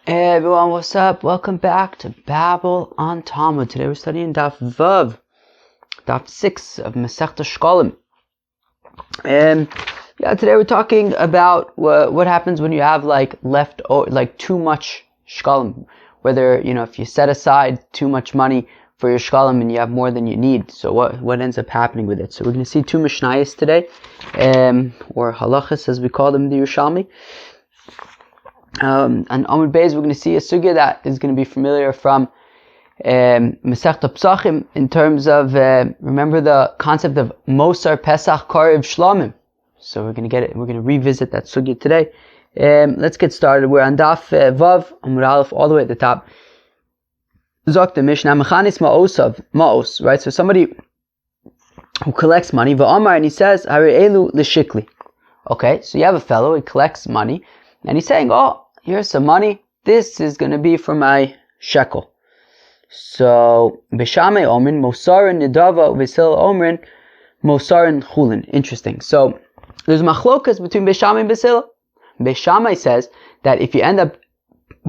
Hey everyone, what's up? Welcome back to Babel on Talmud. Today we're studying Daf Vav, Daf 6 of Masechta Sheqalim. Today we're talking about what happens when you have too much Sheqalim. Whether, if you set aside too much money for your Sheqalim and you have more than you need. So what ends up happening with it? So we're going to see two Mishnayos today, or Halachas as we call them in the Yerushalmi. And Amud Beis, we're going to see a sugya that is going to be familiar from Masechta Pesachim in terms of, remember the concept of Mosar Pesach Karev Shlamim. So we're going to revisit that sugya today. Let's get started. We're on Daf Vav, Amud Aleph, all the way at the top. Zok the Mishnah, Mechanis Ma'os, right? So somebody who collects money, V'amar, and he says, Hari Elu L'Shikli. Okay, so you have a fellow, he collects money, and he's saying, here's some money. This is going to be for my shekel. So, B'shamei Omrin, Mosarin Nidava, V'sil Omrin, Mosarin Chulin. Interesting. So, there's machlokas between B'shamei and B'sil. B'shamei says that if you end up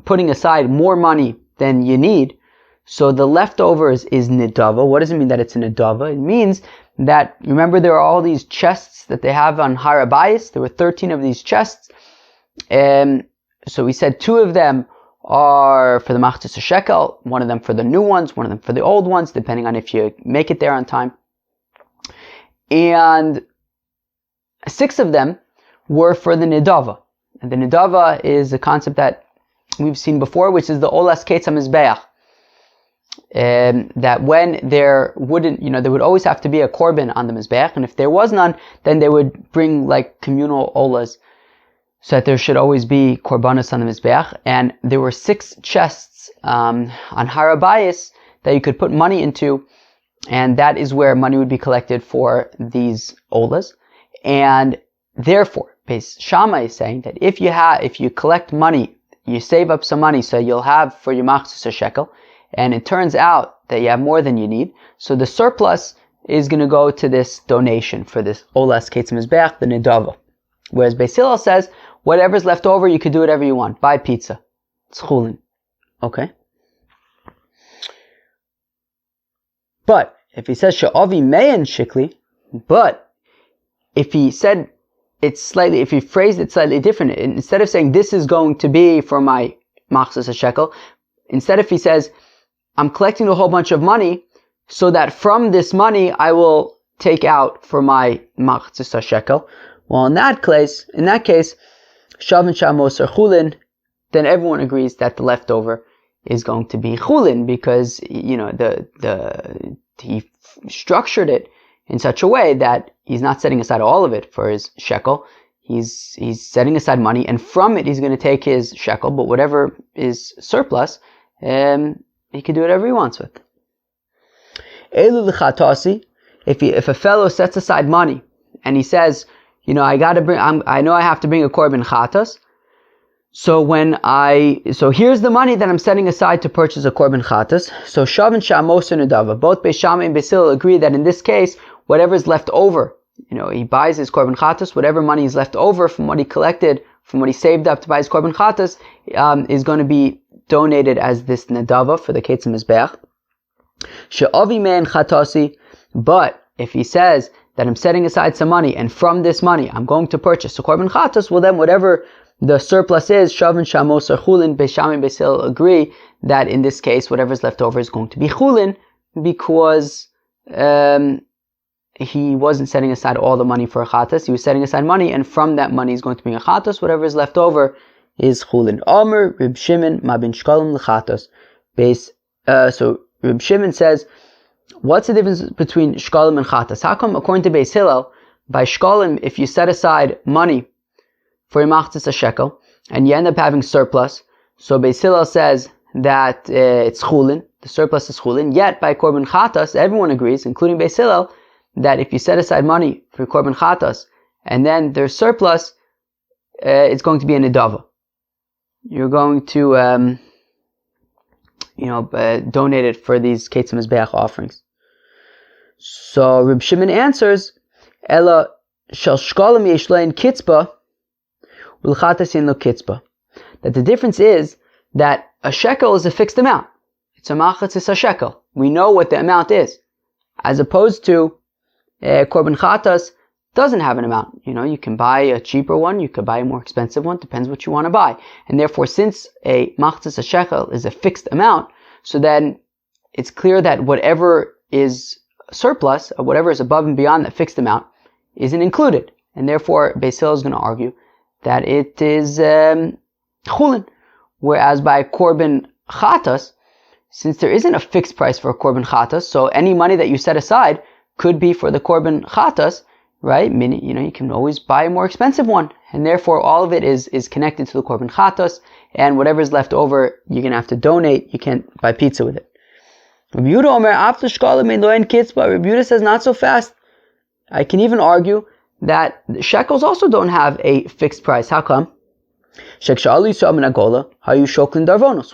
putting aside more money than you need, so the leftovers is Nidava. What does it mean that it's a Nidava? It means that, remember there are all these chests that they have on Har HaBayis. There were 13 of these chests. So we said 2 of them are for the Machzis Shekel, 1 of them for the new ones, 1 of them for the old ones, depending on if you make it there on time. And 6 of them were for the Nidava. And the Nidava is a concept that we've seen before, which is the Olas Ketz HaMizbeach. That when there would always have to be a korban on the Mizbeach, and if there was none, then they would bring like communal olas, so that there should always be korbanos on the Mizbeach. And there were 6 chests on Har HaBayis that you could put money into, and that is where money would be collected for these olas. And therefore, Beis Shammai is saying that if you collect money, you save up some money so you'll have for your Machzis Shekel, and it turns out that you have more than you need, so the surplus is going to go to this donation for this Olas Ketz HaMizbeach, the Nidava. Whereas Beis Hillel says, whatever's left over, you could do whatever you want. Buy pizza. It's chulin. Okay? But, if he says, Sha'avi me'en shikli, but, if he phrased it slightly different, instead of saying, this is going to be for my Machzis Shekel, instead if he says, I'm collecting a whole bunch of money, so that from this money, I will take out for my Machzis Shekel. Well, in that case, Shav and Shamos are chulin, then everyone agrees that the leftover is going to be chulin, because, he structured it in such a way that he's not setting aside all of it for his shekel. He's setting aside money, and from it he's going to take his shekel, but whatever is surplus, he can do whatever he wants with. Elu l'chatasi, if a fellow sets aside money, and he says, I know I have to bring a korban chatas. So here's the money that I'm setting aside to purchase a korban chatas. So Shav and Shamos and Nidava, both Beis Shammai and Beis Hillel agree that in this case, whatever is left over, he buys his korban chatas, whatever money is left over from what he collected, from what he saved up to buy his korban chatas, is going to be donated as this Nidava for the Ketz HaMizbeach. She'avi me'en chatasi, but if he says that I'm setting aside some money, and from this money I'm going to purchase a korban chatas, well then whatever the surplus is, Shav and Shamos or chulin, Beis Shammai and Beis Hillel agree that in this case whatever's left over is going to be chulin, because he wasn't setting aside all the money for a chatas, he was setting aside money, and from that money he's going to bring a chatas, whatever is left over is chulin. Omer Reb Shimon ma bin Sheqalim l'chatas. So Reb Shimon says, what's the difference between Sheqalim and chatas? How come, according to Beis Hillel, by Sheqalim, if you set aside money for your Machzis Shekel, and you end up having surplus, so Beis Hillel says that it's chulin, the surplus is chulin, yet by korban chatas, everyone agrees, including Beis Hillel, that if you set aside money for korban chatas, and then there's surplus, it's going to be a nidava. You're going to, donate it for these Ketz HaMizbeach offerings. So Reb Shimon answers, Ela shel Sheqalim yesh lein kitzba, ulchatas yen lo kitzba. That the difference is that a shekel is a fixed amount. It's a machatzis a shekel. We know what the amount is. As opposed to korban chatas doesn't have an amount. You can buy a cheaper one, you could buy a more expensive one, depends what you want to buy. And therefore, since a machatzis a shekel is a fixed amount, so then it's clear that whatever is surplus, or whatever is above and beyond that fixed amount, isn't included. And therefore, Beis Hillel is going to argue that it is chulin. Whereas by korban chatas, since there isn't a fixed price for a korban chatas, so any money that you set aside could be for the korban chatas, right? Meaning, you can always buy a more expensive one. And therefore, all of it is connected to the korban chatas, and whatever's left over, you're going to have to donate. You can't buy pizza with it. Rabbi Yehuda says not so fast. I can even argue that shekels also don't have a fixed price. How come?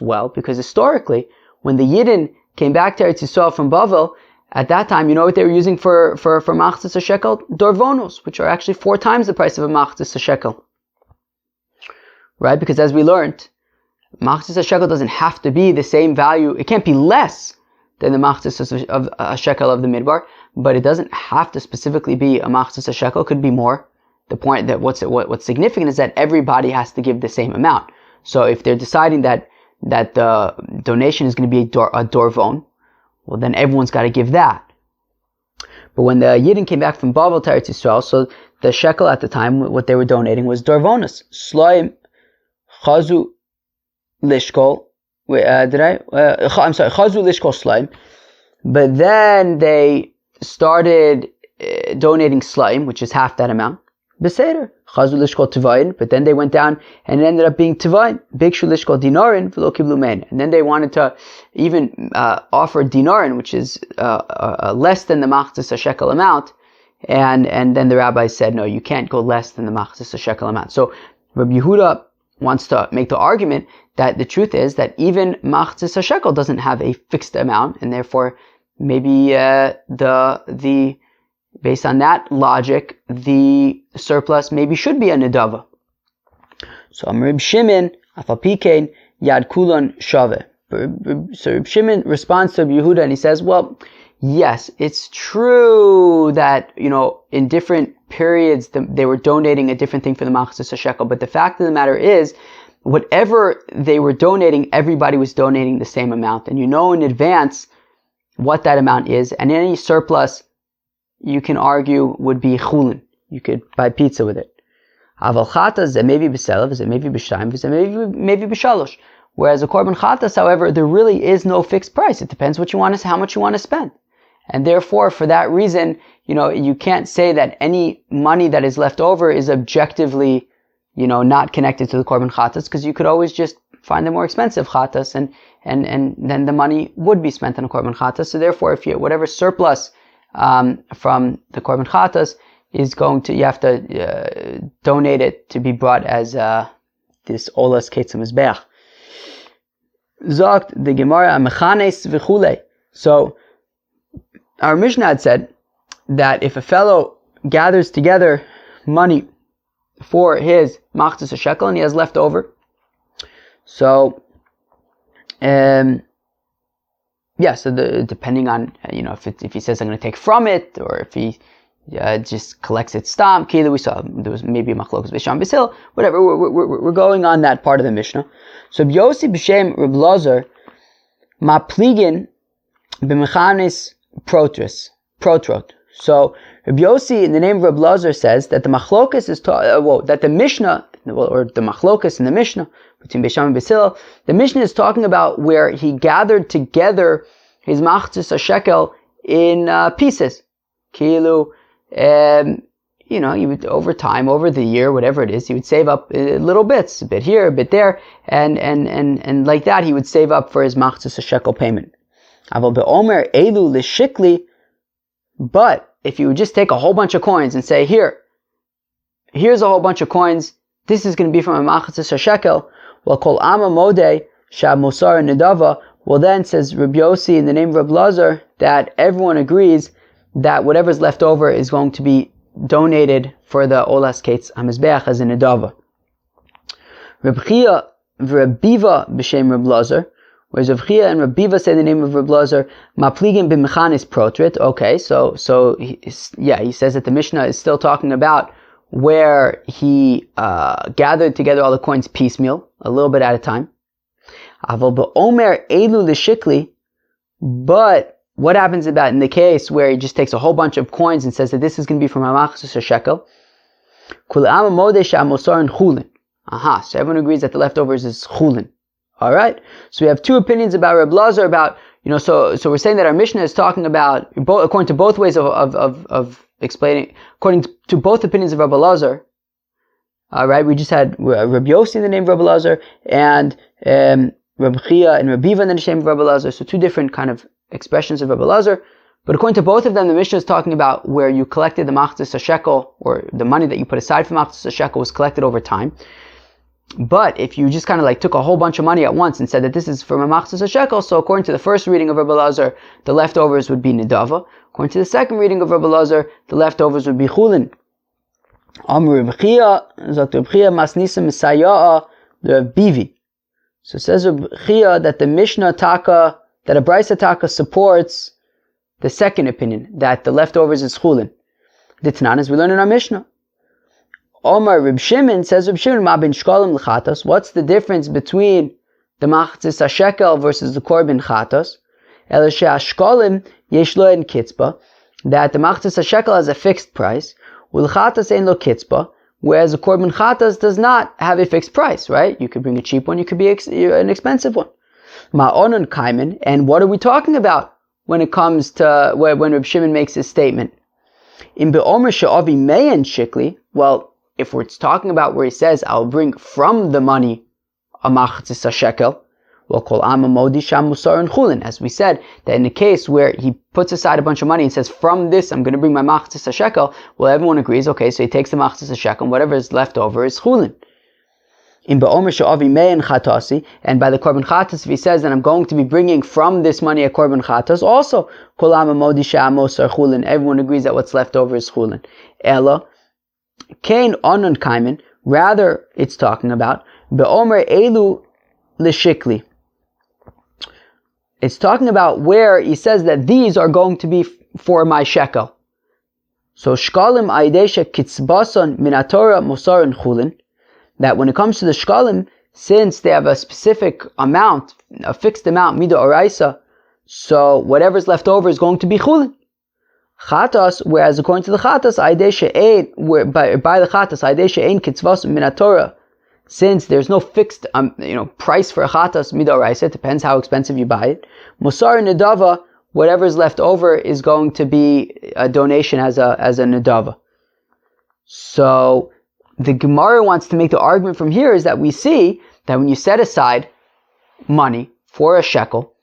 Well, because historically, when the Yidden came back to Eretz Yisrael from Bavel, at that time, you know what they were using for machzis a shekel? Dorvonos, which are actually 4 times the price of a machzis a shekel. Right? Because as we learned, machzis a shekel doesn't have to be the same value. It can't be less than the machzis of a shekel of the midbar, but it doesn't have to specifically be a machzis a shekel. It could be more. The point that what's significant is that everybody has to give the same amount. So if they're deciding that the donation is going to be a dorvon, well then everyone's got to give that. But when the Yidden came back from Bavel to Eretz Yisrael, so the shekel at the time, what they were donating was dorvonos, sloim, chazu lishkol. Chazu lishkol sloim. But then they started donating slaim, which is half that amount. Beseder, chazu lishkol tivayin, but then they went down and it ended up being tivayin. Bikshu lishkol dinarin v'lo kiblu mein. And then they wanted to even offer dinarin, which is less than the machzis a shekel amount. And then the rabbi said, no, you can't go less than the machzis a shekel amount. So Rabbi Yehuda wants to make the argument that the truth is that even machzis a shekel doesn't have a fixed amount, and therefore maybe the based on that logic, the surplus maybe should be a nedava. So Reb Shimon, afapikein yad kulon shave. So Reb Shimon responds to Reb Yehuda and he says, well, yes, it's true that, in different periods they were donating a different thing for the machzis a shekel, but the fact of the matter is, whatever they were donating, everybody was donating the same amount. And you know in advance what that amount is, and any surplus, you can argue, would be chulin. You could buy pizza with it. Aval chatas, it may be b'selav, it may be b'shayim, it may be b'shalosh. Whereas a korban chatas, however, there really is no fixed price. It depends how much you want to spend. And therefore, for that reason, you can't say that any money that is left over is objectively, not connected to the korban chatas, because you could always just find the more expensive chatas, and then the money would be spent on a korban chatas. So therefore, if whatever surplus from the korban chatas is you have to donate it to be brought as this olas ketzim mizbeach. Zogt the Gemara mechanes v'chulei. So our Mishnah had said that if a fellow gathers together money for his machzis a shekel and he has left over, so depending on, if he says I'm going to take from it, or if he just collects it stam, kila, we saw there was maybe a machlokas b'sham b'sil, whatever, we're going on that part of the Mishnah. So Yossi b'shem Reb Lazar mapligin b'mechanis protrot. So Reb Yossi, in the name of Reb Lazar, says that the machlokas is that the Mishnah, or the machlokas in the Mishnah between Beisham and Basil, the Mishnah is talking about where he gathered together his machzis a shekel in pieces. Kilu, he would, over time, over the year, whatever it is, he would save up little bits, a bit here, a bit there, and like that, he would save up for his machzis a shekel payment. Aval be'omer elu l'shikli, but if you would just take a whole bunch of coins and say, here's a whole bunch of coins, this is going to be from a machzis a shekel, well, kol ama modeh shab mosar nedava, well then, says Rabbi Yossi in the name of Reb Lazar, that everyone agrees that whatever's left over is going to be donated for the olas ketz hamizbeach as a nedava. Reb Chia v'Rabiva b'shem Reb Lazar, whereas Rav Chia and Rabiva say the name of Reb Lazar, mapligim b'mechanis protrit. Okay, so he says that the Mishnah is still talking about where he gathered together all the coins piecemeal, a little bit at a time. Aval b'omer elu l'shikli, but what happens about in the case where he just takes a whole bunch of coins and says that this is going to be from Hamachzus or Shekel? Kul am modeh she'amosar chulin. So everyone agrees that the leftovers is chulin. Alright? So we have two opinions about Reb Lazar about, so we're saying that our Mishnah is talking about, according to both ways of explaining, according to both opinions of Reb Lazar. Alright, we just had Reb Yossi in the name of Reb Lazar, and Reb Chia and Rabiva in the name of Reb Lazar. So two different kind of expressions of Reb Lazar. But according to both of them, the Mishnah is talking about where you collected the Machzis Shekel, or the money that you put aside for Machzis Shekel was collected over time. But if you just kind of took a whole bunch of money at once and said that this is from a Machzis Shekel, so according to the first reading of Reb Lazar, the leftovers would be Nidava. According to the second reading of Reb Lazar, the leftovers would be Chulin. Amr Reb Chia, Zot Reb Chia, Masnisa Misaya'a, Reb Bivi. So it says Reb Chia that the Mishnah Taka, that a Brisa Taka supports the second opinion, that the leftovers is chulin. Ditnan, as we learn in our Mishnah. Omar Reb Shimon, says Reb Shimon, Ma bin Sheqalim l'chatos. What's the difference between the Machzis HaShekel versus the Korban Chatos? El she'ashkolim yesh lo en kitzba, that the Machzis HaShekel has a fixed price, u'l'chatos ein lo kitzba, whereas the Korban Chatos does not have a fixed price, right? You could bring a cheap one, you could be an expensive one. Ma'onon kaimen, and what are we talking about when it comes to when Reb Shimon makes his statement? In be'omer she'avi me'en shikli, well, if we're talking about where he says, I'll bring from the money a machzis shekel, well, kol am modi sham musar and chulin, as we said, that in the case where he puts aside a bunch of money and says, from this I'm going to bring my machzis shekel, well, everyone agrees, okay, so he takes the machzis shekel, and whatever is left over is chulin. In ba'omer she'avi me'en chatasi, and by the korban chatas, if he says that I'm going to be bringing from this money a korban chatas, also kol am modi shamos or chulin, everyone agrees that what's left over is chulin. Ella kain onon kaimen, rather it's talking about ba'omer elu l'shikli. It's talking about where he says that these are going to be for my shekel. So Sheqalim aidesha kitzbason minatora musar and chulin, that when it comes to the Sheqalim, since they have a specific amount, a fixed amount, mida oraisa, so whatever's left over is going to be chulin. Chatas, whereas according to the Chatas, aidesha ein, by the Chatas, aidesha ein kitzvas minatora, since there's no fixed price for a Chatas mida oraisa, it depends how expensive you buy it. Musar nidava, whatever's left over is going to be a donation as a nidava. So the Gemara wants to make the argument from here is that we see that when you set aside money for a shekel,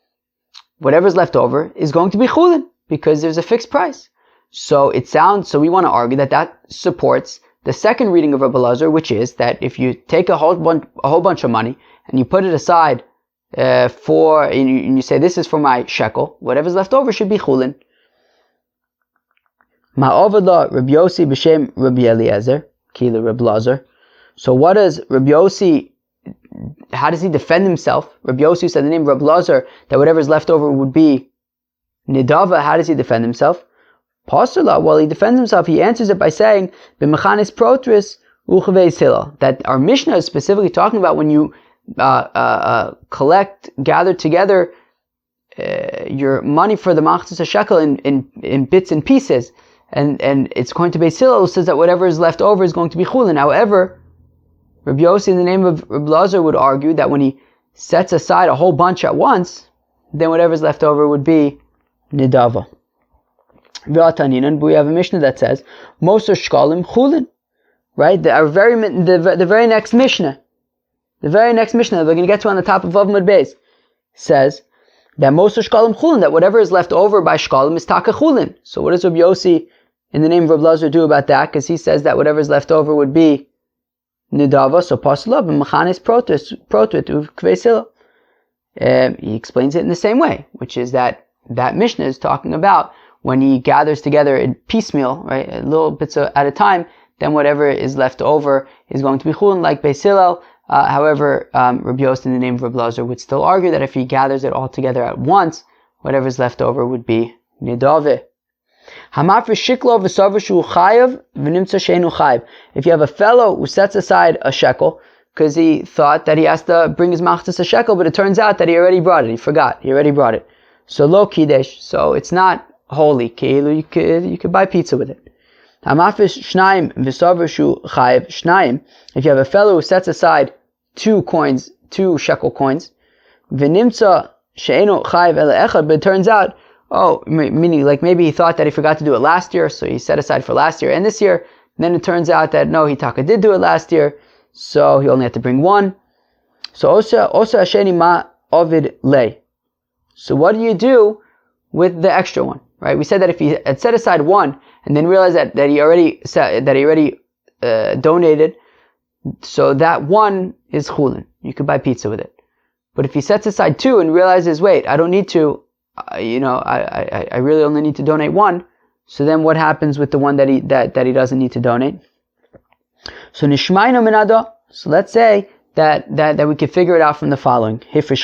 whatever's left over is going to be chulin, because there's a fixed price. So we want to argue that supports the second reading of Reb Lazar, which is that if you take a whole bunch of money and you put it aside and you say this is for my shekel, whatever's left over should be chulin. Ma'ovadla Reb Yossi b'shem Rabbi Eliezer Kila Reb Lazar. So what does Reb Yossi, how does he defend himself? Reb Yossi said the name of Reb Lazar, that whatever's left over would be nidava. How does he defend himself? Pasula, well, he defends himself, he answers it by saying, b'mechanis protris uchavei sila, that our Mishnah is specifically talking about when you gather together your money for the machzis shekel in bits and pieces, and it's going to be Hillel, who says that whatever is left over is going to be chulin. However, Rabbi Yossi in the name of Reb Lazar would argue that when he sets aside a whole bunch at once, then whatever is left over would be nidava. And we have a Mishnah that says Moser Sheqalim chulin, right? The very next Mishnah that we're going to get to on the top of Avmud Beis says that Moser Sheqalim chulin, that whatever is left over by Sheqalim is taka chulin. So what does Rabbi Yossi in the name of Reb Lazar do about that? Because he says that whatever is left over would be nidava. So pasula b'mechanis protut uvkvei sila. He explains it in the same way, which is that Mishnah is talking about when he gathers together in piecemeal, right, a little bits at a time, then whatever is left over is going to be chulin, like Beis Hillel However, Rabbi Yossi in the name of Rabbi Lazar would still argue that if he gathers it all together at once, whatever's left over would be nidave. If you have a fellow who sets aside a shekel because he thought that he has to bring his machtas a shekel, but it turns out that he already brought it. He forgot. He already brought it. So lo kidesh. So it's not holy. You could buy pizza with it. If you have a fellow who sets aside 2 shekel coins, but it turns out, meaning like maybe he thought that he forgot to do it last year, so he set aside for last year and this year, and then it turns out that no, Hitaka did do it last year, so he only had to bring 1. So osa hasheni ma ovid lei. So what do you do with the extra one? Right? We said that if he had set aside 1 and then realized that he already donated, so that 1 is chulin. You could buy pizza with it. But if he sets aside 2 and realizes, wait, I don't need to, I really only need to donate 1. So then what happens with the one that he doesn't need to donate? So nishmayno minado. So let's say that we can figure it out from the following. If a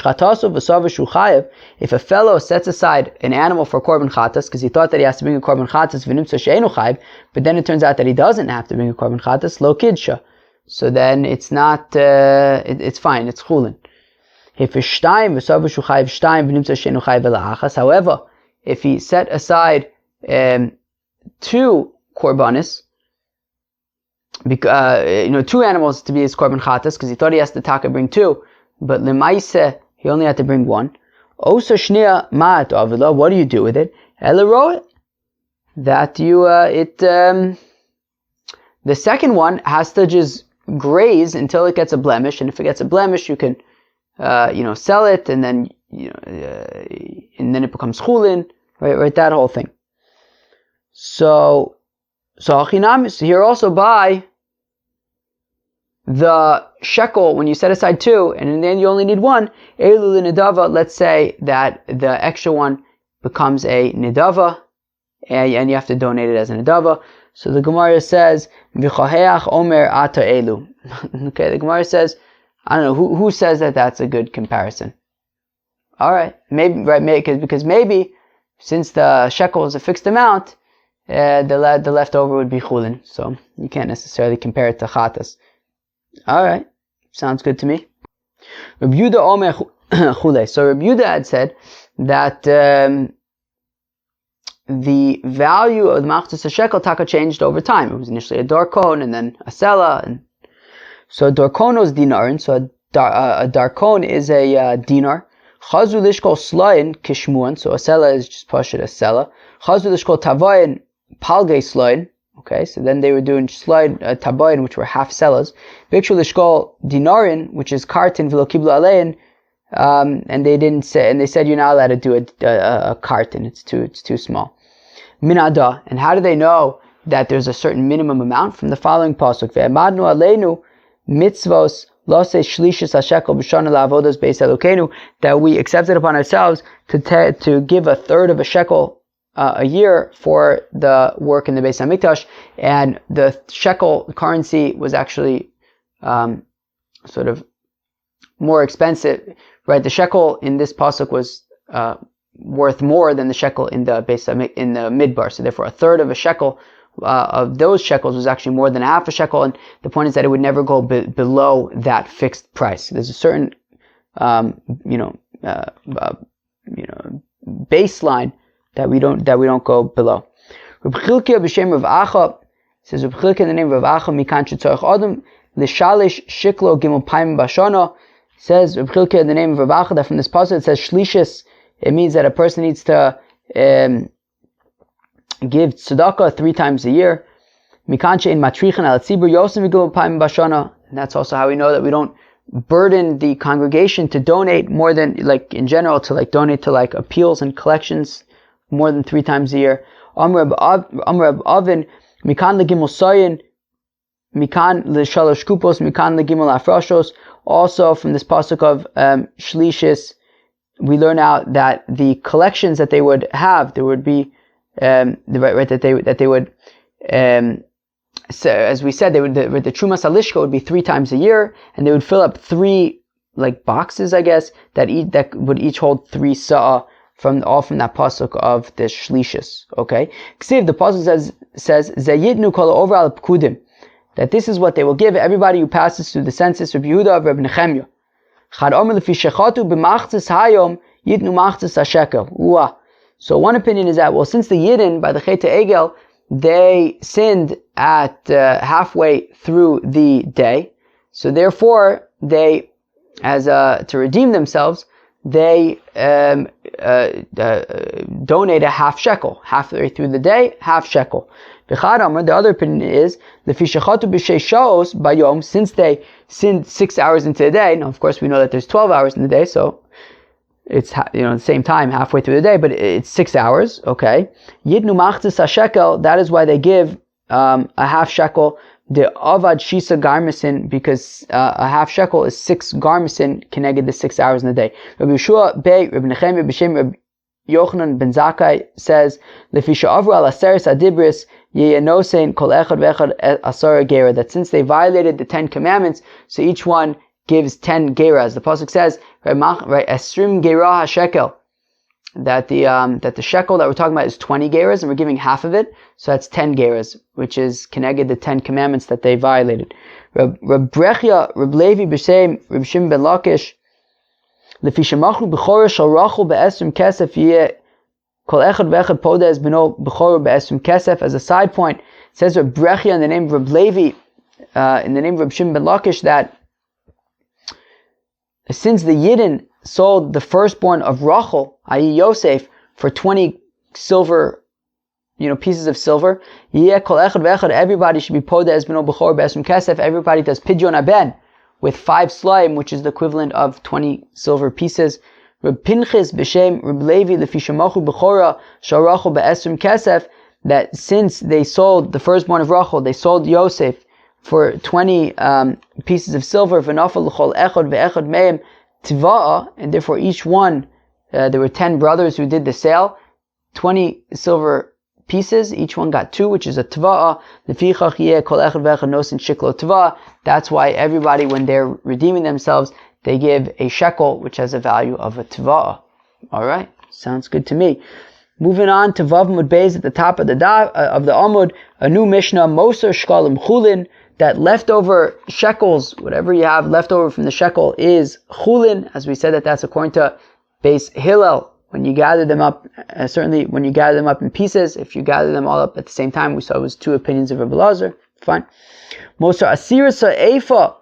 fellow sets aside an animal for korban chatas because he thought that he has to bring a korban chatas, but then it turns out that he doesn't have to bring a korban chatas, lo kidsha. So then it's not, it's fine, it's chulin. However, if he set aside 2 korbanis, 2 animals to be his korban chatas, because he thought he has to bring 2, but lemaise he only had to bring 1. Osa shnia ma'at avila. What do you do with it? Elaroit. That you the second one has to just graze until it gets a blemish, and if it gets a blemish, you can sell it, and then and then it becomes chulin, right? That whole thing. So here also by the shekel, when you set aside 2, and then you only need 1, Elu nidava, let's say that the extra one becomes a nidava, and you have to donate it as a nidava. So the Gemara says, V'chaheach omer ata elu. Okay, the Gemara says, I don't know, who says that that's a good comparison? Alright, maybe, right, because maybe, since the shekel is a fixed amount, the leftover would be chulin, so you can't necessarily compare it to chatas. Alright, sounds good to me. Rabbi Yehuda omer chule. So Rabbi Yehuda had said that the value of the machzas shekel taka changed over time. It was initially a darkon and then a sela, and so darkon was dinarin. So a darkon is a dinar. Chazu lishkol slayin kishmuan. So a sela is just pashut a sela. Chazu lishkol tavayin palgei slayin. Okay, so then they were doing slide tabayin, which were half sellers. Bikshu lishkol dinarin, which is kartin v'lo kiblu alein, and they didn't say, and they said you're not allowed to do a kartin. It's too small. Minada, and how do they know that there's a certain minimum amount? From the following pasuk: Ve'emadnu aleinu mitzvos lose shlishis hashekel b'shana la'avodas beis Elokeinu, that we accepted upon ourselves to give a third of a shekel a year for the work in the Beis Hamikdash, and the shekel currency was actually sort of more expensive, right? The shekel in this pasuk was worth more than the shekel in the in the midbar, so therefore a third of a shekel of those shekels was actually more than half a shekel, and the point is that it would never go below that fixed price. There's a certain baseline that we don't go below. Reb Chilkiah b'shem Rav Acha says, Reb Chilkiah in the name of Rav Acha, mikan shetzorech adam l'shalish shiklo gimel paim b'shana. Says Reb Chilkiah in the name of Rav Acha that from this passage it says shlishis. It means that a person needs to give tzedakah 3 times a year. Mikan she'in matrichan al tzibur yosem gimel paim b'shana. And that's also how we know that we don't burden the congregation to donate more than, like in general, to like donate to like appeals and collections more than 3 times a year. Amr Avin, mikan legimel sayin, mikan l'shalosh kupos, mikan legimel afrashos. Also from this pasuk of shlishis, we learn out that the collections that they would have, there would be that they would so as we said, the Trumas Alishka would be 3 times a year, and they would fill up 3 like boxes, I guess, that would each hold 3 sa'ah from that pasuk of the Shlishis. Okay, Ksiv, the pasuk says Zayidnu kol over al pkudim, that this is what they will give everybody who passes through the census. Rabbi Yehuda of Rabbi Nechemya. Chad omer lefi shechatu b'machzis hayom yitnu machzis hashekel. So one opinion is that, well, since the Yidden by the Chet Egel, they sinned at halfway through the day, so therefore they, as to redeem themselves, they donate a half shekel, halfway through the day, half shekel. The other opinion is since they sinned 6 hours into the day. Now, of course, we know that there's 12 hours in the day, so it's the same time halfway through the day, but it's 6 hours. Okay, Yidnu machzis shekel. That is why they give a half shekel. The avad shisa garmison, because a half shekel is 6 garmison connected the 6 hours in the day. Rabbi Yeshua Bey, Rabbi Nechemia B'Shem Rabbi Yochanan ben Zakkai says, Lefisha avru al aseres adibris yeyanosein kol echad ve'echad asara gera, that since they violated the 10 commandments, so each one gives 10 geras. The pasuk says, esrim gera hashekel, that the shekel that we're talking about is 20 geras, and we're giving half of it, so that's 10 geras, which is connected the 10 commandments that they violated. Reb Brechia, Reb Levi B'Shem, Reb Shimon ben Lakish, Lefi shemachlu b'chora shal Rachel be'esrim kesef yeh kol echad ve'echad podeh b'no b'chora be'esrim kesef. As a side point, it says Reb Brechia in the name of Reb Levi, in the name of Reb Shimon ben Lakish, that since the Yidden sold the firstborn of Rachel, i.e. Yosef, for 20 silver, pieces of silver, everybody should be podeh as b'no b'chor b'esrim kesef. Everybody does pidyon aben with 5 slaim, which is the equivalent of 20 silver pieces. Reb Pinchas b'shem Reb Levi lefi shemochu b'chora shal Rachel b'esrim kesef, that since they sold the firstborn of Rachel, they sold Yosef for 20 pieces of silver, v'nafal l'chol echad ve'echad meim Tva'a, and therefore each one, there were 10 brothers who did the sale, 20 silver pieces, each one got 2, which is a Tva'a. That's why everybody, when they're redeeming themselves, they give a shekel, which has a value of a Tva'a. Alright, sounds good to me. Moving on to Vav Mud Beis at the top of the Amud, a new Mishnah, Moser Sheqalim Chulin, that leftover shekels, whatever you have left over from the shekel, is chulin. As we said, that's according to Beis Hillel. When you gather them up, certainly when you gather them up in pieces, if you gather them all up at the same time, we saw it was 2 opinions of Rabbi Lazar. Fine. Moser asirasa efa.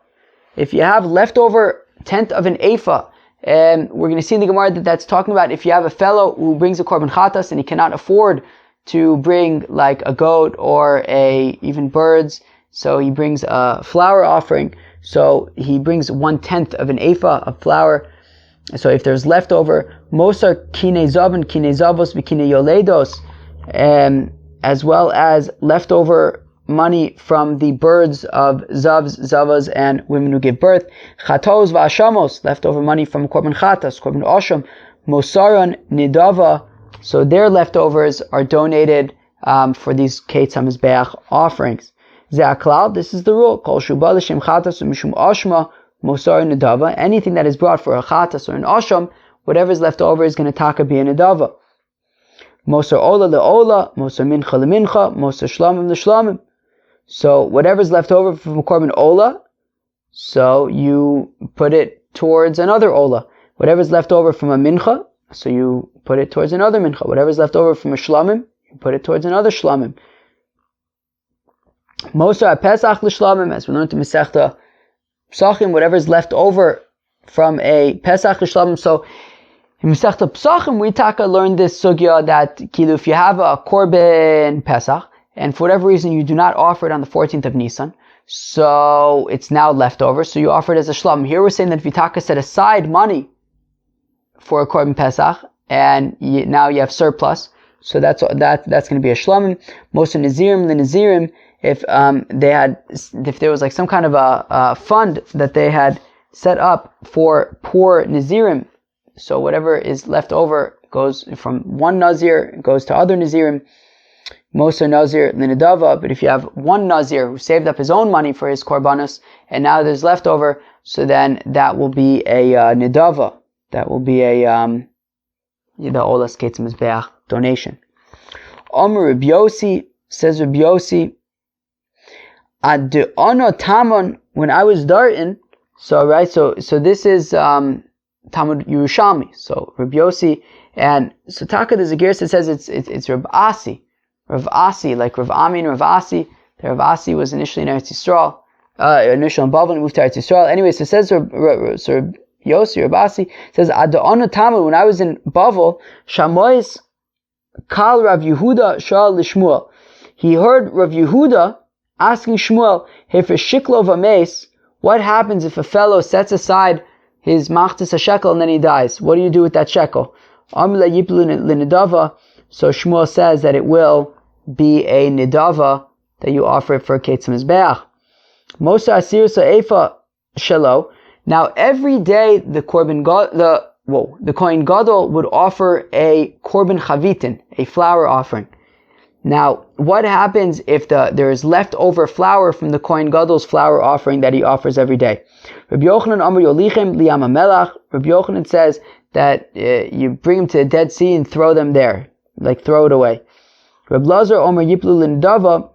If you have leftover 1/10 of an efa, and we're going to see in the Gemara that's talking about if you have a fellow who brings a korban chatas and he cannot afford to bring like a goat or even birds, so he brings a flour offering, so he brings 1/10 of an ephah of flour. So if there's leftover, mosar kine zavos v'kine yoledos, as well as leftover money from the birds of zavas, and women who give birth. Chatos v'ashamos, leftover money from korban chatas, korban osham, mosaron nidava, so their leftovers are donated for these Keitz HaMizbeach offerings. This is the rule. Anything that is brought for a chatas or an asham, whatever is left over is going to taka be a nedava. Mosar ola leola, mosar mincha lemincha, mosar shlamim leshlamim. So whatever is left over from a korban ola, so you put it towards another ola. Whatever is left over from a mincha, so you put it towards another mincha. Whatever is left over from a shlamim, you put it towards another shlamim. Mosar Pesach l'shlamim, as we learned in Masechta Psachim, whatever is left over from a Pesach l'shlamim. So in Masechta Psachim, we learned this sugya that if you have a korban Pesach, and for whatever reason you do not offer it on the 14th of Nisan, so it's now left over, so you offer it as a shlamim. Here we're saying that if you set aside money for a korban Pesach, and now you have surplus, so that's going to be a shlamim. Most nazirim l'nazirim, if there was like some kind of a fund that they had set up for poor nazirim, so whatever is left over goes from one nazir, goes to other nazirim. Moser Nazir Linadava, but if you have one Nazir who saved up his own money for his korbanos, and now there's leftover, so then that will be a Nidava. That will be a the Olas Ketz Mizbeach donation. Omer Rabbi Yossi, says Rabbi Yossi, Ad Ono Tamon, when I was dartin, so this is Talmud Yerushalmi, so Rabbi Yossi, and so Taka the Zagir says it's Rav Asi, like Rav Ami and Rav Asi. The Rav Asi was initially in Eretz Yisrael, initially in Bavel and moved to Eretz Yisrael. Anyway, so it says Rav Yossi, Rav Asi, says Ad Ono Tamon, when I was in Bavel, Shamois Kal Rav Yehuda Shal Lishmuel. He heard Rav Yehuda asking Shmuel, hey, for Sheqalim Ames, what happens if a fellow sets aside his machtas a shekel and then he dies? What do you do with that shekel? So Shmuel says that it will be a nidava that you offer it for Ketz Mizbeach. Mosa asir sa'efa shelo. Now every day the Kohen Gadol would offer a korban chavitin, a flour offering. Now, what happens if there is leftover flour from the Kohen Gadol's flour offering that he offers every day? Rabbi Yochanan Amar Yolichem Liyam HaMelach. Rabbi Yochanan says that you bring them to the Dead Sea and throw them there, like throw it away. Rabbi Lazar Omer Yiplu L'Nedava,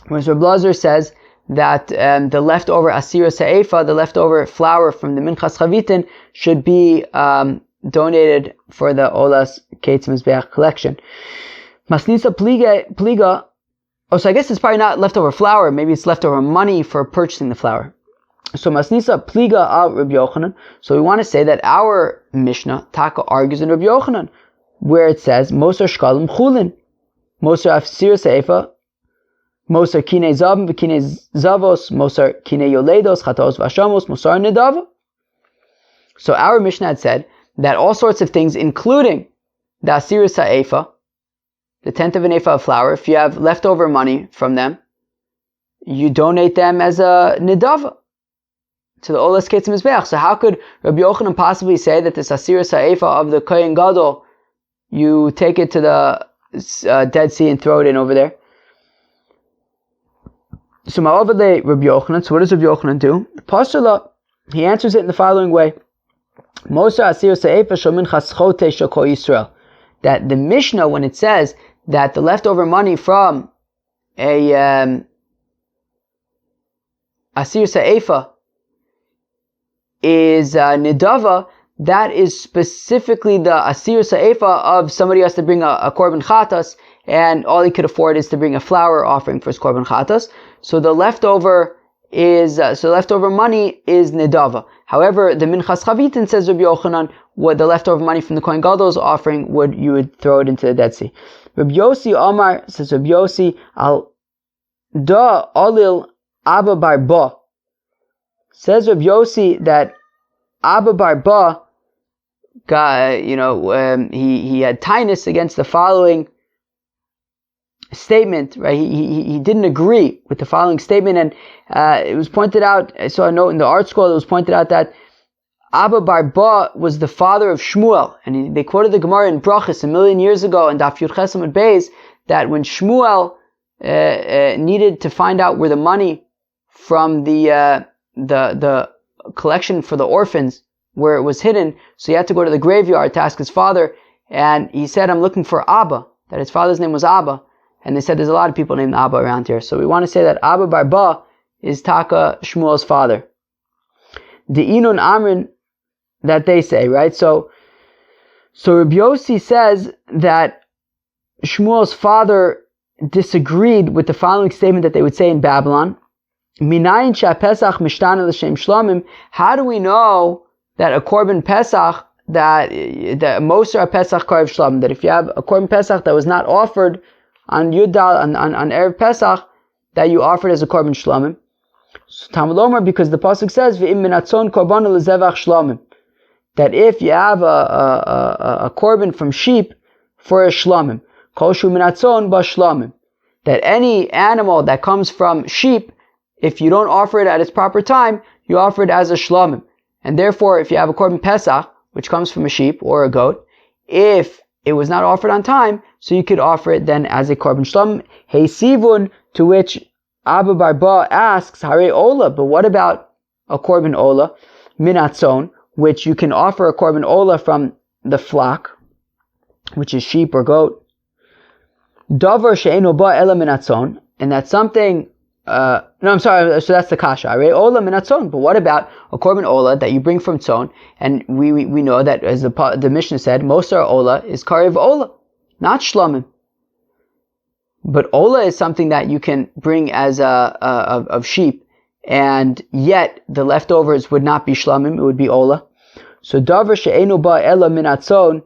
whereas Rabbi Lazar says that the leftover Asira Sa'efa, the leftover flour from the Minchas Chavitin, should be donated for the Olas Ketz Mizbeach collection. Masnisa pliga. Oh, so I guess it's probably not leftover flour. Maybe it's leftover money for purchasing the flour. So Masnisa pliga al Rabbi Yochanan. So we want to say that our Mishnah Taka argues in Rabbi Yochanan, where it says Moser Sheqalim chulin, Moser afsir seifa, Moser kine zavim v'kine zavos, Moser kine yoledos chatos v'ashamos, Moser nedava. So our Mishnah had said that all sorts of things, including the asir sa'efa, the tenth of an ephah of flour, if you have leftover money from them, you donate them as a nidava to the Olas Ketz Mizbeach. So how could Rabbi Yochanan possibly say that this asir sa'efa of the Kohen Gadol, you take it to the Dead Sea and throw it in over there? So ma'avadei Rabbi Yochanan. So what does Rabbi Yochanan do? Pasula, he answers it in the following way: Moser asir sa'efa shomin chaschote shako Yisrael. That the Mishnah, when it says that the leftover money from a asir sa'efa is nidava, that is specifically the asir sa'efa of somebody who has to bring a korban chatas, and all he could afford is to bring a flour offering for his korban chatas. So the leftover money is nidava. However, the Minchas Chavitin, says Rabbi Yochanan, what the leftover money from the Kohen Gadol's offering you would throw it into the Dead Sea. Rabbi Yossi Omar, says Rabbi Yossi, al da alil Abba bar ba. Says Rabbi Yossi that Abba bar ba, he had tinus against the following statement, right? He didn't agree with the following statement, and it was pointed out, I saw a note in the art school, it was pointed out that Abba bar ba was the father of Shmuel, and they quoted the Gemara in Brachos 1,000,000 years ago in Daf Yud Ches Amud Beis, that when Shmuel needed to find out where the money from the collection for the orphans, where it was hidden, so he had to go to the graveyard to ask his father, and he said, I'm looking for Abba, that his father's name was Abba. And they said there's a lot of people named Abba around here. So we want to say that Abba bar ba is Taka Shmuel's father. The Inun Amrin that they say, right? So Rabbi Yossi says that Shmuel's father disagreed with the following statement that they would say in Babylon. Minayin sha Pesach mishtana l'shem shlomim. How do we know that a korban Pesach, that Moser Pesach Karev Shlomim, that if you have a korban Pesach that was not offered on Yudal, on Erev Pesach, that you offered as a korban shlomim? So Talmud Omer, because the pasuk says v'im minatzon korban lezevach shlomim, that if you have a korban from sheep for a shlomim, kol shu minatzon ba shlomim, that any animal that comes from sheep, if you don't offer it at its proper time, you offer it as a shlomim. And therefore, if you have a korban Pesach, which comes from a sheep or a goat, if it was not offered on time, so you could offer it then as a korban shlamim. Hey sivun, to which Abba Barba asks, Hare Ola, but what about a korban Ola, minatzon, which you can offer a korban Ola from the flock, which is sheep or goat. Davar she'eno ba ela minatzon, and that's something, so that's the kasha. Hare Ola minatzon, but what about a korban Ola that you bring from tzon, and we know that, as the Mishnah said, Mosar Ola is karev Ola, not shlamim. But Ola is something that you can bring as of sheep, and yet the leftovers would not be shlamim, it would be Ola. So davar she'enu ba ela min atzon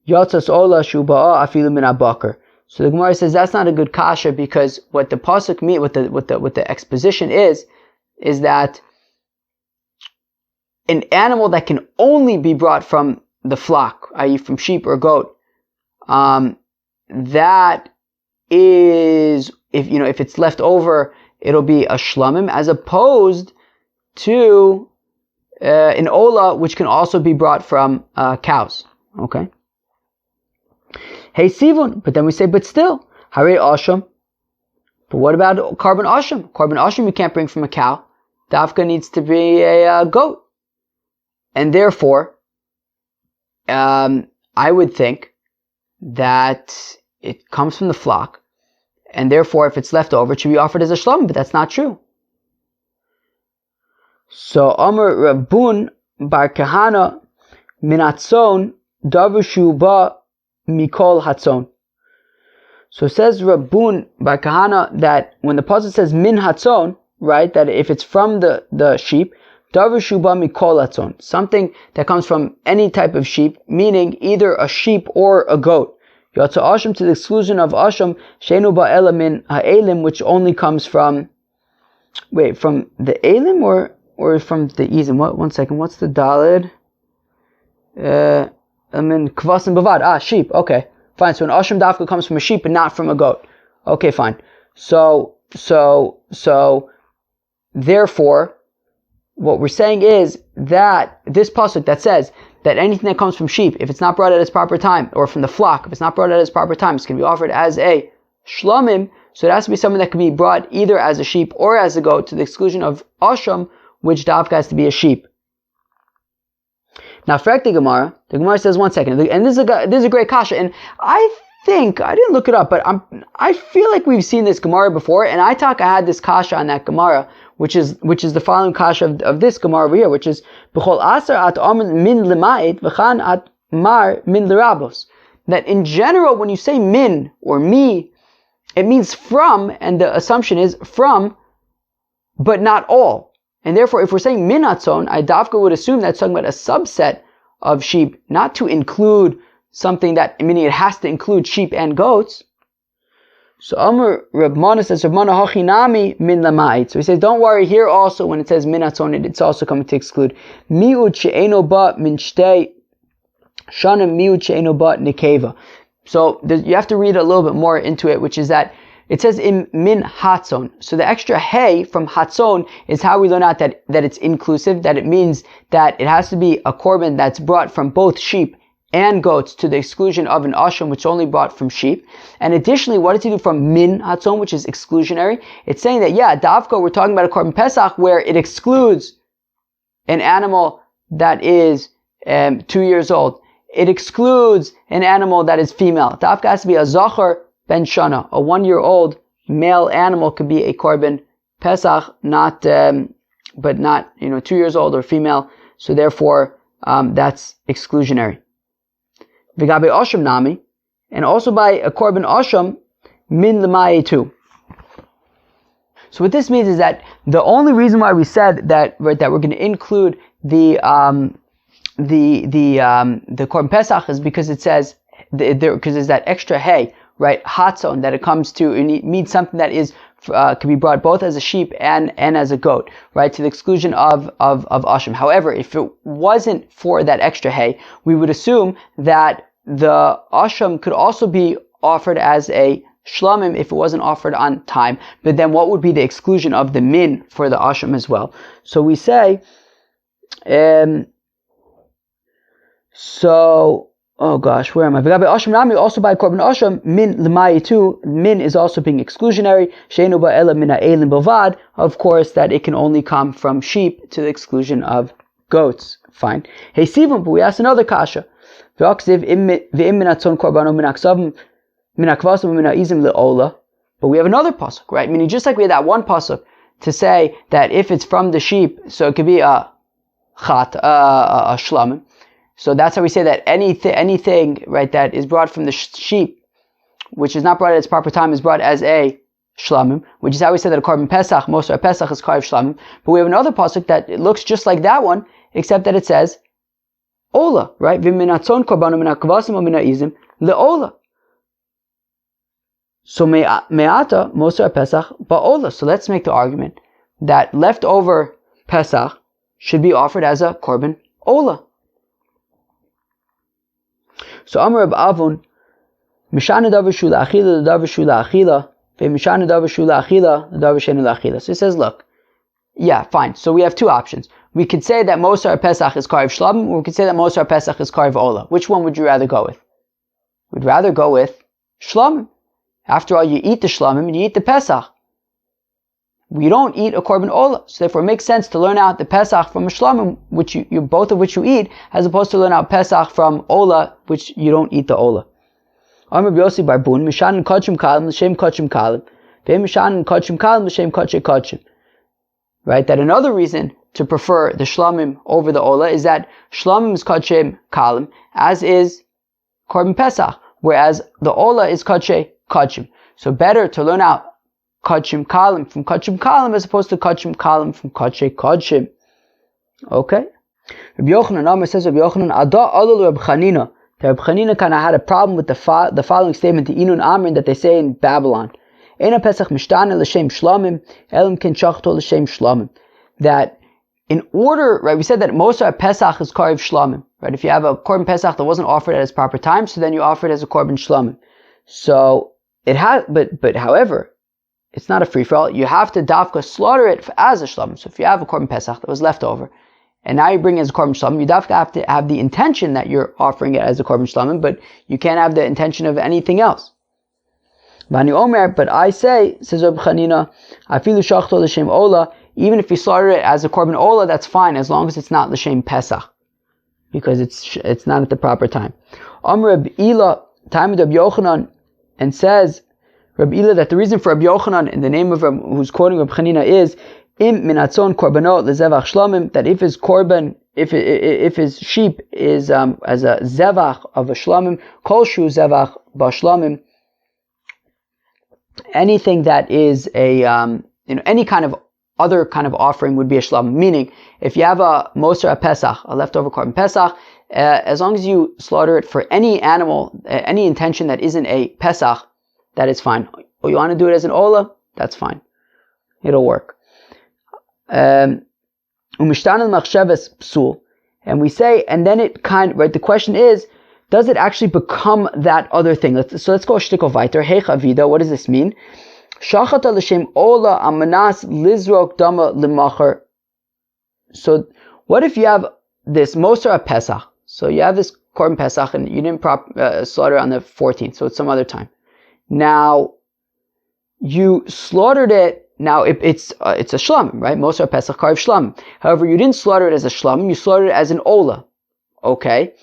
yatzas Ola shuba'a afilu min abakar. So the Gemara says that's not a good kasha, because what the pasuk mean, what the exposition is that an animal that can only be brought from the flock, i.e. from sheep or goat, that is, if it's left over, it'll be a shlamim, as opposed to an ola, which can also be brought from cows. Okay. Hey sivun, but then we say, but still, hare asham. But what about korban asham? Korban asham you can't bring from a cow. Dafka needs to be a goat, and therefore, I would think that it comes from the flock, and therefore, if it's left over, it should be offered as a shlamim, but that's not true. So, Amar Rabun bar Kahana minatzon davushu ba mikol hatzon. So says Rabun bar Kahana that when the pasuk says min hatzon, right, that if it's from the sheep, davushu ba mikol hatzon, something that comes from any type of sheep, meaning either a sheep or a goat. Yotza asham, to the exclusion of asham, sheinu ba'ela min ha'elim, which only comes from the elim or from the izim? One second, what's the dalid? Min kvasim bavad. Sheep. Okay, fine. So an asham dafka comes from a sheep and not from a goat. Okay, fine. So therefore, what we're saying is that this pasuk that says that anything that comes from sheep, if it's not brought at its proper time, or from the flock, if it's not brought at its proper time, it's going to be offered as a shlamim. So it has to be something that can be brought either as a sheep or as a goat, to the exclusion of asham, which dafka has to be a sheep. Now, for the Gemara says, one second, and this is a great kasha, and I think, I didn't look it up, but I feel like we've seen this Gemara before, and I had this kasha on that Gemara, which is the following kasha of this Gemara over here, which is b'chol asar at amen min lema'it v'chan at mar min lerabos. That in general, when you say min or mi, it means from, and the assumption is from, but not all. And therefore, if we're saying min atzon, I dafka would assume that's talking about a subset of sheep, not to include something that, meaning it has to include sheep and goats. So Amar Reb Mana says, Reb Mana hachinami min lamait. So he says, don't worry, here also when it says min atzon, it's also coming to exclude mi'ud she'eno ba min shtei shanim mi'ud she'eno ba nikeva. So you have to read a little bit more into it, which is that it says in min hatzon. So the extra hey from hatzon is how we learn out that it's inclusive, that it means that it has to be a korban that's brought from both sheep and goats, to the exclusion of an asham, which is only brought from sheep. And additionally, what does he do from min hatzon, which is exclusionary? It's saying that, dafka, we're talking about a korban pesach where it excludes an animal that is 2 years old. It excludes an animal that is female. Dafka has to be a zachar ben shana, a 1-year-old male animal could be a korban pesach, but not 2 years old or female. So therefore, that's exclusionary. V'gabe asham nami, and also by a korban asham min l'maye too. So what this means is that the only reason why we said that we're going to include the korban pesach is because it says because there's that extra hay, right, hatzon, that it comes to, it means something that is can be brought both as a sheep and as a goat, right, to the exclusion of asham. However, if it wasn't for that extra hay, we would assume that the asham could also be offered as a shlamim if it wasn't offered on time. But then what would be the exclusion of the min for the asham as well? So we say, so Oh gosh, where am I? Also by korban asham min l'mayi too. Min is also being exclusionary. Sheinu ba'ela min ha'elim bavad. Of course, that it can only come from sheep to the exclusion of goats. Fine. Hey Sivum, but we asked another kasha. V'aksiv v'im min atzon korbano min aksavim min akvasim min ha'izim le'ola. But we have another pasuk, right? Meaning just like we had that one pasuk to say that if it's from the sheep, so it could be a shlamim. So that's how we say that anything, right, that is brought from the sheep, which is not brought at its proper time, is brought as a shlamim, which is how we say that a korban pesach, most of our pesach is karv shlamim. But we have another pasuk that it looks just like that one, except that it says ola, right? V'minatzon korbanu min hakvasim min ha'izim le'ola. So me'ata most of our pesach ba'ola. So let's make the argument that leftover pesach should be offered as a korban ola. So Amar Reb Avon, Mishana davar shu la'achila, davar shu la'achila, ve'mishana davar shu la'achila, davar she'enu la'achila. So he says, look, yeah, fine. So we have two options. We could say that most of our Pesach is karv shlabim, or we could say that most of our Pesach is karv ola. Which one would you rather go with? We'd rather go with shlabim. After all, you eat the shlabim and you eat the Pesach. We don't eat a korban ola, so therefore it makes sense to learn out the Pesach from a shlamim, which you both of which you eat, as opposed to learn out Pesach from ola, which you don't eat the ola. Amar B'Yossi Barbun, Mishan Kachim Kalim, L'Shem Kachim Kalim, Ve'Mishan Kachim Kalim, L'Shem Kachim Kachim. Right, that another reason to prefer the shlamim over the ola is that shlamim is Kachim Kalim, as is korban Pesach, whereas the ola is Kachim Kachim. So better to learn out Kachim Kalim from Kachim Kalim as opposed to Kachim Kalim from Kachim Kachim. Okay? Rabbi Yochanan Amar says, Rabbi Yochanan, Ada Alul Rabbi Chanina. Rabbi Chanina kind of had a problem with the following statement, the Inun Amrin, that they say in Babylon. Eina Pesach Mishtana L'Shem Shlamim, Elim Ken Shachto L'Shem Shlamim. That in order, right, we said that most of our Pesach is Karv Shlamim. Right? If you have a Korban Pesach that wasn't offered at its proper time, so then you offer it as a Korban Shlamim. So, it has, but however, it's not a free-for-all. You have to dafka slaughter it as a shlamim. So if you have a korban pesach that was left over, and now you bring it as a korban shlamim, you dafka have to have the intention that you're offering it as a korban shlamim, but you can't have the intention of anything else. Vani Omer, but I say, says Rabbi Chanina, afilu shachto l'shem ola, even if you slaughter it as a korban ola, that's fine, as long as it's not l'shem pesach, because it's not at the proper time. Omer Rabbi Ila, time of Rabbi Yochanan, and says, Rabbi Ila, that the reason for Rabbi Yochanan in the name of who's quoting Rabbi Chanina is im minatzon korbanot lezevach shlamim, that if his korban, if his sheep is as a zevach of a shlamim, kol shu zevach bashlamim, anything that is a any kind of other kind of offering would be a shlamim. Meaning, if you have a moser a pesach, a leftover korban pesach, as long as you slaughter it for any animal, any intention that isn't a pesach, that is fine. Or you want to do it as an ola, that's fine. It'll work. And we say, and then it right, the question is, does it actually become that other thing? So let's go a shtickle weiter. Hey chavida, what does this mean? Shachata l'shem ola amanas lizrok dama limachar. So what if you have this moser pesach? So you have this korban pesach and you didn't slaughter on the 14th, so it's some other time. Now, you slaughtered it, now it's a shlamim, right? Most are Pesach Karv shlamim. However, you didn't slaughter it as a shlamim, you slaughtered it as an ola. Okay?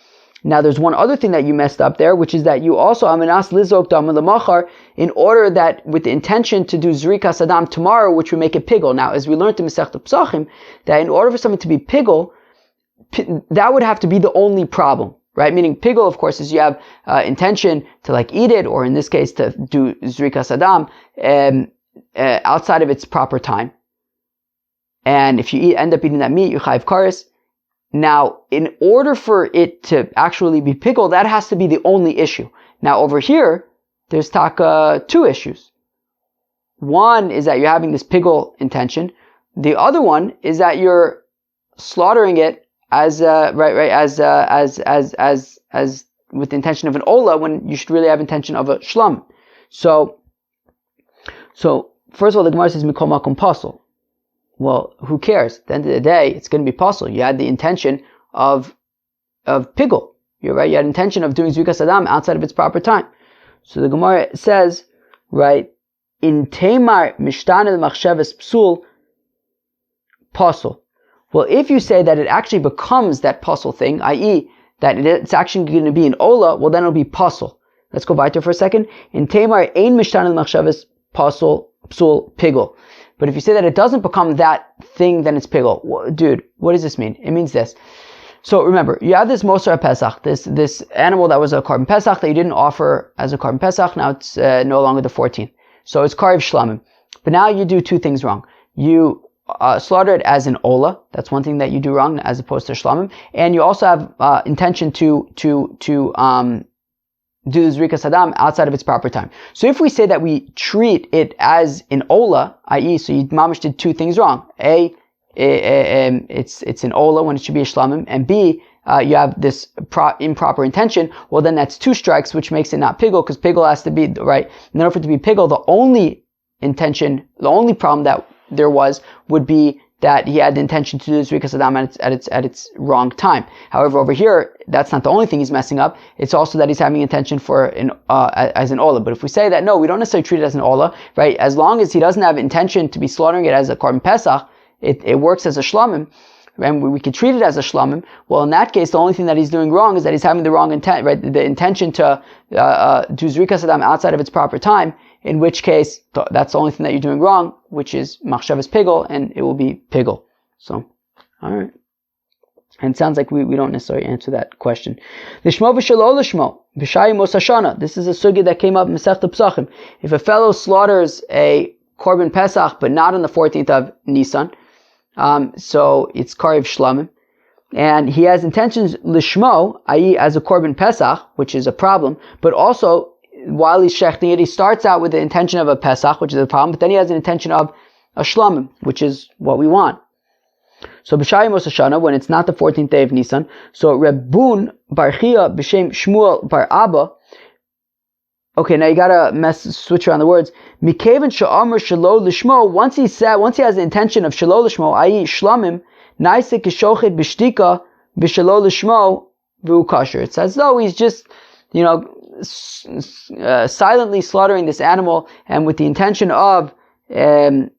Now, there's one other thing that you messed up there, which is that you also, amenas lizok dam l'machar, in order that, with the intention to do zrikas adam tomorrow, which would make it pigul. Now, as we learned in Masechta Pesachim, that in order for something to be pigul, that would have to be the only problem. Right? Meaning pigul, of course, is you have intention to like eat it, or in this case to do zrikas adam outside of its proper time. And if you end up eating that meat, you chayiv kares. Now, in order for it to actually be pigul, that has to be the only issue. Now, over here, there's two issues. One is that you're having this pigul intention. The other one is that you're slaughtering it as with the intention of an ola, when you should really have intention of a shlam. So first of all, the Gemara says mikol makom pasul. Well, who cares? At the end of the day, it's going to be pasul. You had the intention of pigul, You're right. You had intention of doing Zrikas Adam outside of its proper time. So the Gemara says, right, in Tamar Mishtanel Machshavas Psul Pasul. Well, if you say that it actually becomes that pasul thing, i.e., that it's actually going to be an ola, well, then it'll be pasul. Let's go back there for a second. In Tamar, ein mishtanel machshavas pasul psul pigul. But if you say that it doesn't become that thing, then it's pigul. Dude, what does this mean? It means this. So remember, you have this Mosar Pesach, this animal that was a Korban Pesach that you didn't offer as a Korban Pesach. Now it's no longer the 14th. So it's Karev Shlamim. But now you do two things wrong. You slaughter it as an ola. That's one thing that you do wrong, as opposed to shlamim. And you also have intention to do Zrikas Hadam outside of its proper time. So if we say that we treat it as an ola, i.e., so you mamish did two things wrong. A, it's an ola when it should be a shlamim, and B, you have this improper intention. Well, then that's two strikes, which makes it not pigul, because pigul has to be right. In order for it to be pigul, the only problem that there would be that he had the intention to do Zrikas Adam at its wrong time. However, over here, that's not the only thing he's messing up. It's also that he's having intention for as an ola. But if we say that no, we don't necessarily treat it as an ola, right? As long as he doesn't have intention to be slaughtering it as a Korban Pesach, it works as a shlamim, and we could treat it as a shlamim. Well, in that case, the only thing that he's doing wrong is that he's having the wrong intent, right? The intention to do Zrikas Adam outside of its proper time. In which case, that's the only thing that you're doing wrong, which is machshavas pigul, and it will be pigul. So, alright. And it sounds like we don't necessarily answer that question. Lishmo v'shelo lishmo, b'shayim osashana. This is a sugya that came up in Masechta Pesachim. If a fellow slaughters a Korban Pesach, but not on the 14th of Nisan, so it's Karev Shlamim, and he has intentions lishmo, i.e. as a Korban Pesach, which is a problem, but also while he's shechting it, he starts out with the intention of a Pesach, which is a problem, but then he has an intention of a Shlamim, which is what we want. So b'shayim Osashana, when it's not the 14th day of Nisan, so Rebun Bar Chia b'shem Shmuel Bar Abba. Okay, now you gotta switch around the words. Mikevan she'amar shelo lishmo. Once he has the intention of shelo lishmo, i.e. Shlamim, naisek kishochet b'shtika b'shelo lishmo v'u kasher. It's as though he's just, silently slaughtering this animal, and with the intention of lo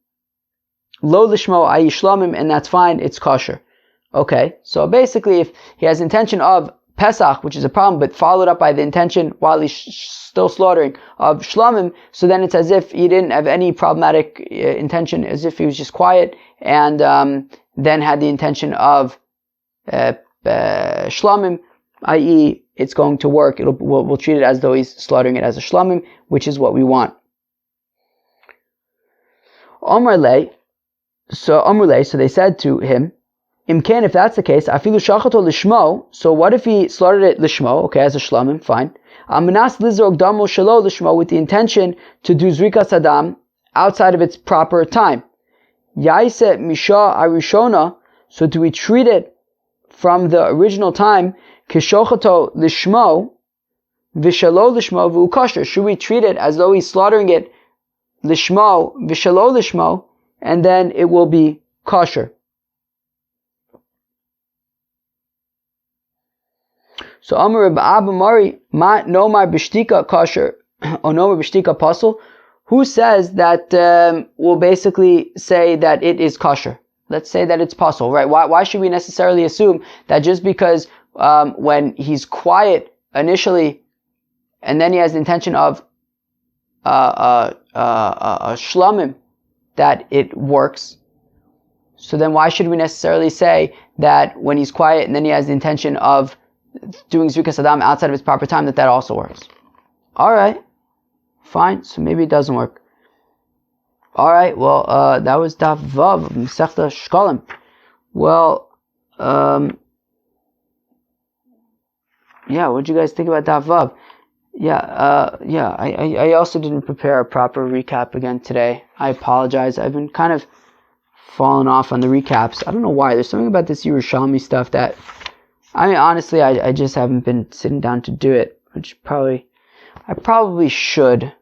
lishmo, i.e. shlamim, and that's fine, it's kosher. Okay, so basically if he has intention of Pesach, which is a problem, but followed up by the intention while he's still slaughtering of shlamim, so then it's as if he didn't have any problematic intention, as if he was just quiet, and then had the intention of shlamim, i.e. it's going to work. We'll treat it as though he's slaughtering it as a shlamim, which is what we want. So they said to him, Imken, if that's the case, afilu shachato lishmo. So what if he slaughtered it lishmo? Okay, as a shlamim, fine. Amanas lizrog damo shelo lishmo, with the intention to do zrikas adam outside of its proper time. Yaise misha arishona. So do we treat it from the original time? Kishochato lishmo v'shelo lishmo v'u kosher. Should we treat it as though he's slaughtering it lishmo v'shelo lishmo, and then it will be kosher? So Amar Abba Mari Ma Nomar Bishtika Kosher or Nomar Bishtika Pasul. Who says that will basically say that it is kosher? Let's say that it's pasul, right? Why should we necessarily assume that just because when he's quiet initially, and then he has the intention of shlamim, that it works? So then why should we necessarily say that when he's quiet and then he has the intention of doing Zrikas Adam outside of its proper time, that also works? Alright, fine, so maybe it doesn't work. Alright, well, that was Daf Vav, Masechta Sheqalim. Well, yeah, what did you guys think about Daf Vav? I also didn't prepare a proper recap again today. I apologize. I've been kind of falling off on the recaps. I don't know why. There's something about this Yerushalmi stuff that, honestly, I just haven't been sitting down to do it, which I probably should.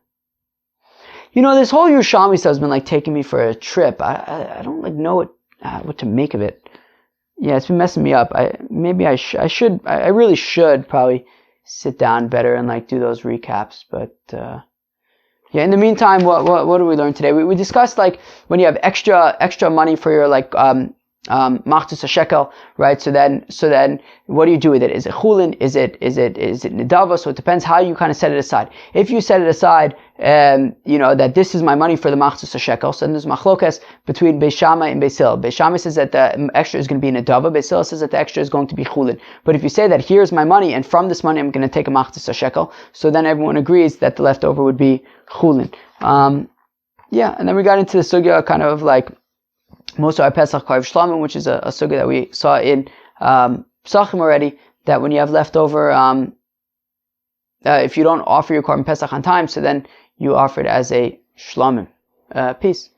This whole Yerushalmi stuff has been taking me for a trip. I don't know what to make of it. Yeah, it's been messing me up. I really should probably sit down better and like do those recaps. But yeah, in the meantime, what did we learn today? We discussed like when you have extra money for your like machzus shekel, right? So then what do you do with it? Is it chulin? Is it nidava? So it depends how you kind of set it aside. If you set it aside, that this is my money for the machzus shekel, so then there's machlokas between Beis Shammai and Beis Hillel. Beis Shammai says that the extra is going to be nidava. Beis Hillel says that the extra is going to be chulin. But if you say that here's my money and from this money I'm going to take a machzus shekel, so then everyone agrees that the leftover would be chulin. Yeah, and then we got into the sugya kind of like Mosar Pesach Karev Shlamim, which is a sugya that we saw in Psachim already, that when you have leftover, if you don't offer your Korban Pesach on time, so then you offer it as a Shlamim. Peace.